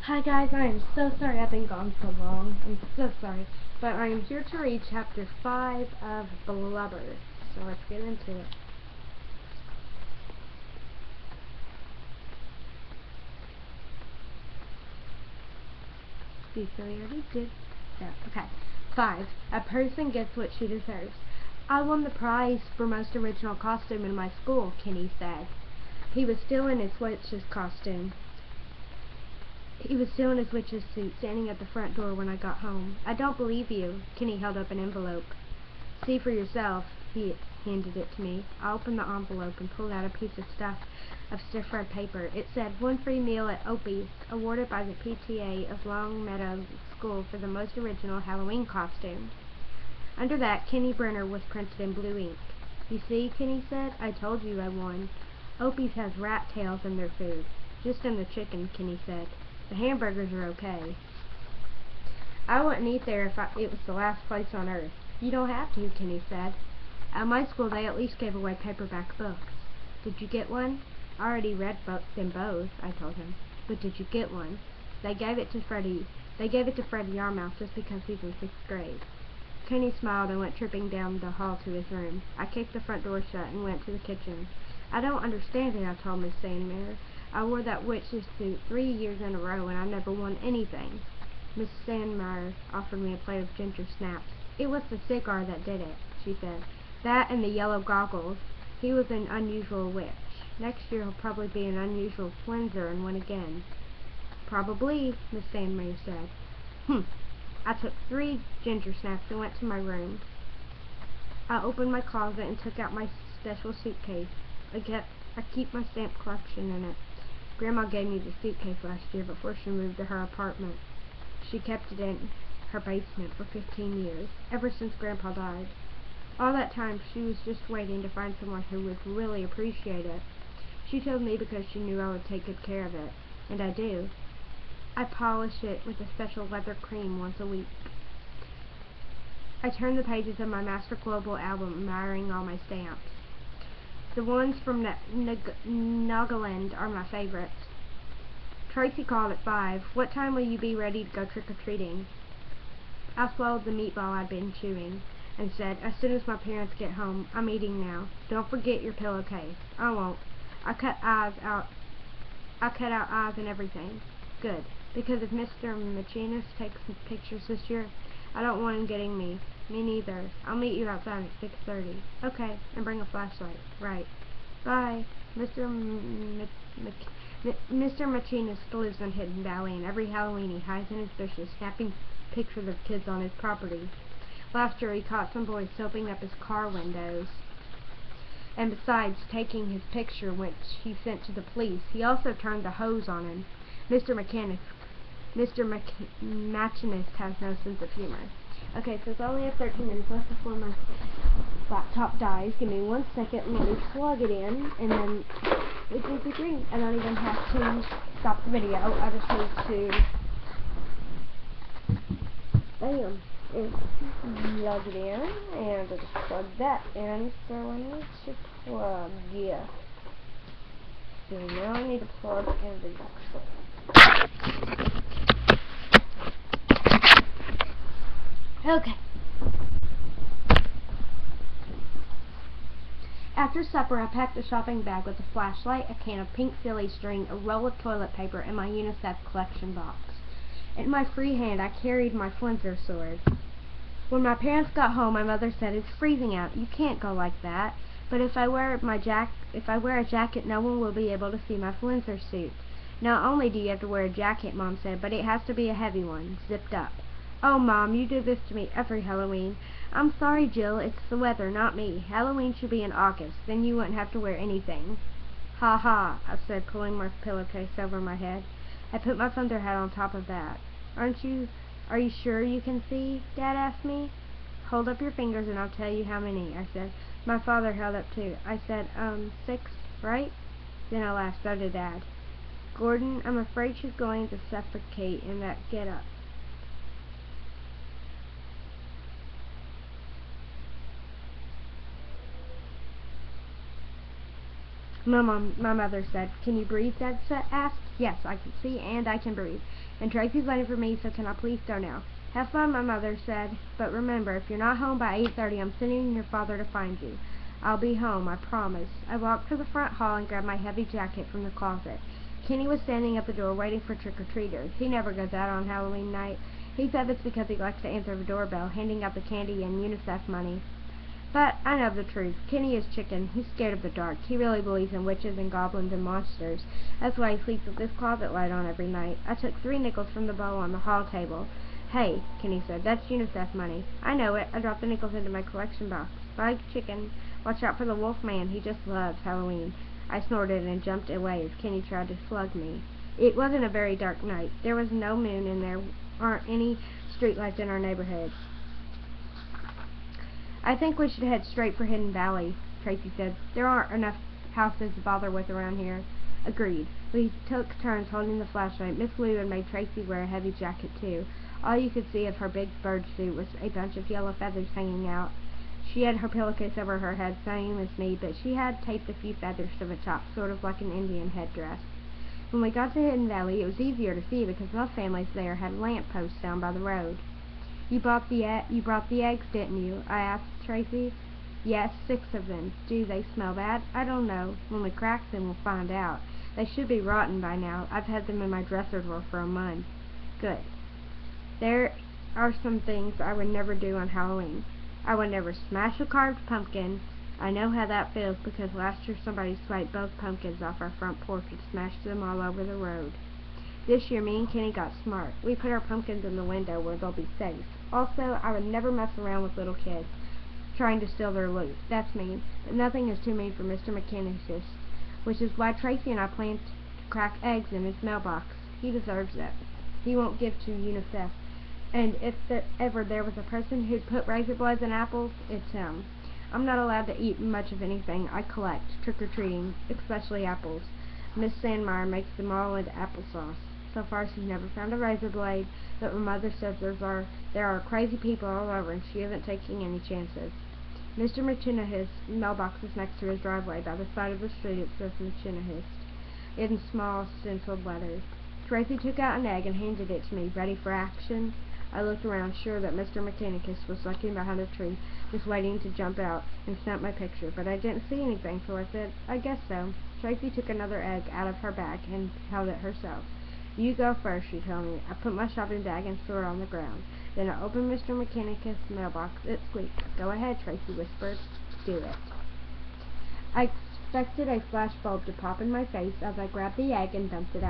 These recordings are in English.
Hi guys, I am so sorry I've been gone so long. I'm so sorry. But I'm here to read chapter 5 of Blubber. So let's get into it. So we already did that. Okay. 5. A person gets what she deserves. I won the prize for most original costume in my school, Kenny said. He was still in his witch's costume. He was still in his witch's suit, standing at the front door when I got home. I don't believe you. Kenny held up an envelope. See for yourself. He handed it to me. I opened the envelope and pulled out a piece of stiff red paper. It said, "One free meal at Opie's, awarded by the PTA of Long Meadow School for the most original Halloween costume." Under that, Kenny Brenner was printed in blue ink. "You see," Kenny said, "I told you I won. Opie's has rat tails in their food." "Just in the chicken," Kenny said. "The hamburgers are okay." "I wouldn't eat there if it was the last place on earth." "You don't have to," Kenny said. "At my school they at least gave away paperback books." "Did you get one?" "I already read them both," I told him. "But did you get one?" They gave it to Freddie Yarmouth just because he's in 6th grade." Kenny smiled and went tripping down the hall to his room. I kicked the front door shut and went to the kitchen. "I don't understand it," I told Miss Sandmere. "I wore that witch's suit 3 years in a row and I never won anything." Miss Sandmere offered me a plate of ginger snaps. "It was the cigar that did it," she said. "That and the yellow goggles. He was an unusual witch. Next year he'll probably be an unusual cleanser and win again." "Probably," Miss Sandmere said. I took 3 ginger snaps and went to my room. I opened my closet and took out my special suitcase. I keep my stamp collection in it. Grandma gave me the suitcase last year before she moved to her apartment. She kept it in her basement for 15 years, ever since Grandpa died. All that time she was just waiting to find someone who would really appreciate it. She told me because she knew I would take good care of it, and I do. I polish it with a special leather cream once a week. I turn the pages of my Master Global album, admiring all my stamps. The ones from Nagaland are my favorites. Tracy called at 5. "What time will you be ready to go trick-or-treating?" I swallowed the meatball I'd been chewing and said, "As soon as my parents get home. I'm eating now. Don't forget your pillowcase." "I won't. I cut out eyes and everything." "Good. Because if Mr. Machinist takes pictures this year, I don't want him getting me." "Me neither. I'll meet you outside at 6:30. "Okay, and bring a flashlight." "Right. Bye." Mr. Machinist lives in Hidden Valley, and every Halloween he hides in his bushes, snapping pictures of kids on his property. Last year he caught some boys soaping up his car windows. And besides taking his picture, which he sent to the police, he also turned the hose on him. Mr. Machinist has no sense of humor. Okay, so I only have 13 minutes left before my laptop dies. Give me 1 second, let me plug it in, and then it's green. I don't even have to stop the video. I just need to bam, and plug it in, and I just plug that in, so I need to plug, yeah. So now I need to plug in the okay. After supper, I packed a shopping bag with a flashlight, a can of pink silly string, a roll of toilet paper, and my UNICEF collection box. In my free hand, I carried my flinzer sword. When my parents got home, my mother said, "It's freezing out. You can't go like that." "But if I wear a jacket, no one will be able to see my flinzer suit." "Not only do you have to wear a jacket," Mom said, "but it has to be a heavy one, zipped up." "Oh, Mom, you do this to me every Halloween." "I'm sorry, Jill. It's the weather, not me. Halloween should be in August. Then you wouldn't have to wear anything." "Ha ha," I said, pulling my pillowcase over my head. I put my thunder hat on top of that. Are you sure you can see?" Dad asked me. "Hold up your fingers and I'll tell you how many," I said. My father held up too. I said, 6, right?" Then I laughed. So did Dad. "Gordon, I'm afraid she's going to suffocate in that get-up." My mother said. Can you breathe? Dad asked. Yes, I can see and I can breathe. And Tracy's waiting for me, so can I please go now? Have fun, my mother said. But remember, if you're not home by 8:30, I'm sending your father to find you. I'll be home, I promise. I walked to the front hall and grabbed my heavy jacket from the closet. Kenny was standing at the door waiting for trick-or-treaters. He never goes out on Halloween night. He said it's because he likes to answer the doorbell, handing out the candy and UNICEF money. But I know the truth. Kenny is chicken. He's scared of the dark. He really believes in witches and goblins and monsters. That's why he sleeps with this closet light on every night. I took 3 nickels from the bowl on the hall table. Hey, Kenny said, that's UNICEF money. I know it. I dropped the nickels into my collection box. Bye, chicken. Watch out for the wolf man. He just loves Halloween. I snorted and jumped away as Kenny tried to slug me. It wasn't a very dark night. There was no moon and there aren't any streetlights in our neighborhood. I think we should head straight for Hidden Valley, Tracy said. There aren't enough houses to bother with around here. Agreed. We took turns holding the flashlight. Miss Lou had made Tracy wear a heavy jacket, too. All you could see of her big bird suit was a bunch of yellow feathers hanging out. She had her pillowcase over her head, same as me, but she had taped a few feathers to the top, sort of like an Indian headdress. When we got to Hidden Valley, it was easier to see because most families there had lamp posts down by the road. You brought the eggs, didn't you? I asked Tracy. Yes, 6 of them. Do they smell bad? I don't know. When we crack them, we'll find out. They should be rotten by now. I've had them in my dresser drawer for a month. Good. There are some things I would never do on Halloween. I would never smash a carved pumpkin. I know how that feels because last year somebody swiped both pumpkins off our front porch and smashed them all over the road. This year, me and Kenny got smart. We put our pumpkins in the window where they'll be safe. Also, I would never mess around with little kids, trying to steal their loot. That's mean, but nothing is too mean for Mr. McKinnis, which is why Tracy and I plan to crack eggs in his mailbox. He deserves it. He won't give to UNICEF. And if ever there was a person who'd put razor blades in apples, it's him. I'm not allowed to eat much of anything I collect, trick-or-treating, especially apples. Miss Sandmeyer makes them all into applesauce. So far, she's never found a razor blade, but my mother says there are crazy people all over, and she isn't taking any chances. Mr. McChinahis' mailbox is next to his driveway. By the side of the street, it says McChinahis in small, stenciled letters. Tracy took out an egg and handed it to me, ready for action. I looked around, sure that Mr. McKinnis was lurking behind a tree, just waiting to jump out and snap my picture, but I didn't see anything, so I said, I guess so. Tracy took another egg out of her bag and held it herself. You go first, she told me. I put my shopping bag and threw it on the ground. Then I opened Mr. McKinnis' mailbox. It squeaked. Go ahead, Tracy whispered. Do it. I expected a flash bulb to pop in my face as I grabbed the egg and dumped it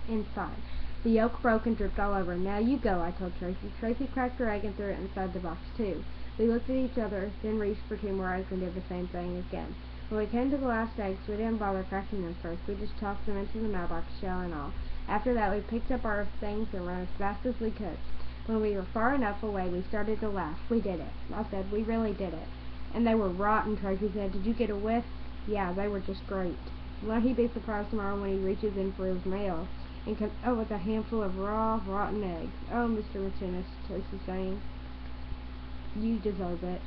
inside. The yolk broke and dripped all over. Now you go, I told Tracy. Tracy cracked her egg and threw it inside the box, too. We looked at each other, then reached for 2 more eggs and did the same thing again. When we came to the last eggs, we didn't bother cracking them first. We just tossed them into the mailbox, shell and all. After that, we picked up our things and ran as fast as we could. When we were far enough away, we started to laugh. We did it. I said, we really did it. And they were rotten, Tracy said. Did you get a whiff? Yeah, they were just great. Won't he be surprised tomorrow when he reaches in for his mail and comes out with a handful of raw, rotten eggs? Oh, Mr. McChinnis, Tracy saying. You deserve it.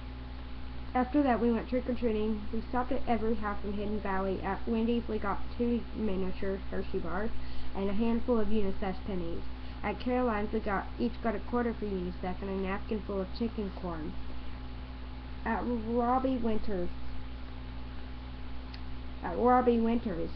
After that, we went trick-or-treating. We stopped at every house in Hidden Valley. At Wendy's, we got 2 miniature Hershey bars and a handful of UNICEF pennies. At Caroline's, we each got a quarter for UNICEF and a napkin full of chicken corn. At Robbie Winters,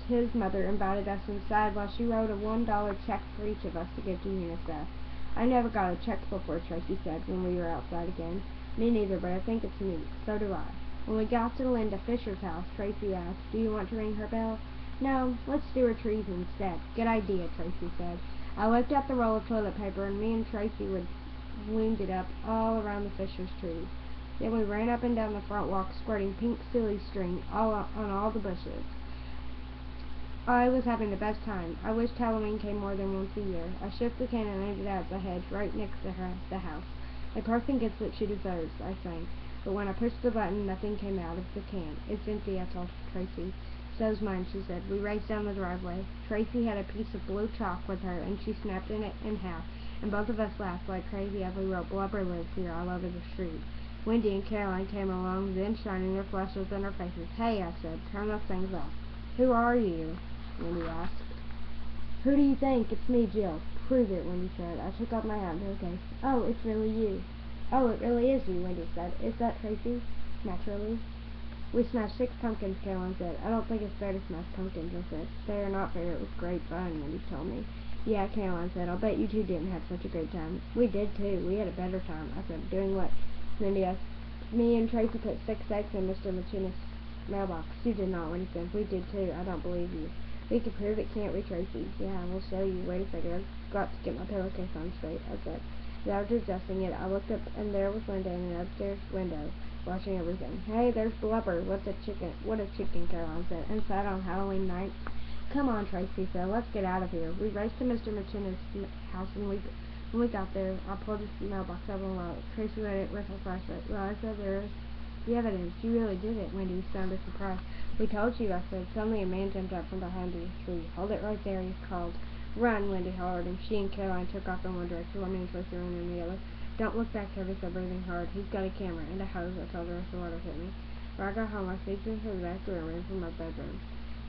his mother invited us inside while she wrote a $1 check for each of us to give to UNICEF. I never got a check before, Tracy said when we were outside again. Me neither, but I think it's neat. So do I. When we got to Linda Fisher's house, Tracy asked, do you want to ring her bell? No, let's do her trees instead. Good idea, Tracy said. I whipped out the roll of toilet paper, and me and Tracy wound it up all around the Fisher's trees. Then we ran up and down the front walk, squirting pink silly string on all the bushes. I was having the best time. I wished Halloween came more than once a year. I shook the can and aimed it at the hedge right next to the house. A person gets what she deserves, I sang. But when I pushed the button, nothing came out of the can. It's empty, I told Tracy. So's mine, she said. We raced down the driveway. Tracy had a piece of blue chalk with her, and she snapped it in half, and both of us laughed like crazy as we wrote Blubber lives here all over the street. Wendy and Caroline came along, then shining their flashes in our faces. Hey, I said, turn those things off. Who are you? Wendy asked. Who do you think? It's me, Jill. Prove it, Wendy said. I took off my hat and her case. Oh, it's really you. Oh, it really is you, Wendy said. Is that Tracy? Naturally. We smashed 6 pumpkins, Caroline said. I don't think it's fair to smash pumpkins, I said. They are not fair. It was great fun, Wendy told me. Yeah, Caroline said. I'll bet you two didn't have such a great time. We did, too. We had a better time, I said. Doing what? Wendy asked. Me and Tracy put 6 eggs in Mr. Machinist's mailbox. You did not, Wendy said. We did, too. I don't believe you. We can prove it, can't we, Tracy? Yeah, we'll show you. Wait a second. I've got to get my pillowcase on straight, I said. As I was adjusting it, I looked up, and there was Linda in an upstairs window, watching everything. Hey, there's Blubber. What a chicken, Caroline said. Inside on Halloween night. Come on, Tracy said. Let's get out of here. We raced to Mr. Machinist's house, and when we got there, I pulled his mailbox out and locked. Tracy read it with a flashlight. Well, I said, there's the evidence. You really did it, Wendy sounded surprised. We told you, I said. Suddenly a man jumped out from behind the tree. Hold it right there, he called. Run, Wendy hollered, and she and Caroline took off in one direction, while me and Tracy ran in the other. Don't look back, Toby said, breathing hard. He's got a camera and a hose, I told her as the water hit me. When I got home, I sneaked into the back room and ran from my bedroom,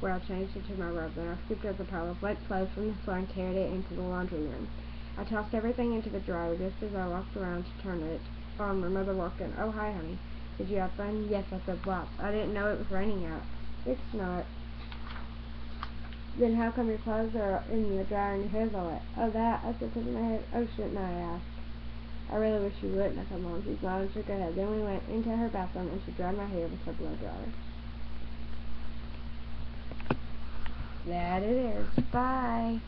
where I changed into my robe. Then I scooped up a pile of wet clothes from the floor and carried it into the laundry room. I tossed everything into the dryer just as I walked around to turn it on. My mother walked in. Oh, hi, honey. Did you have fun? Yes, I said, wow. I didn't know it was raining out. It's not. Then how come your clothes are in the dryer and your hair's all wet? Oh, that, I said, touching my head. Oh, shouldn't I ask? I really wish you wouldn't, I told Mom. She smiled and shook her head. Then we went into her bathroom and she dried my hair with her blow dryer. That it is. Bye.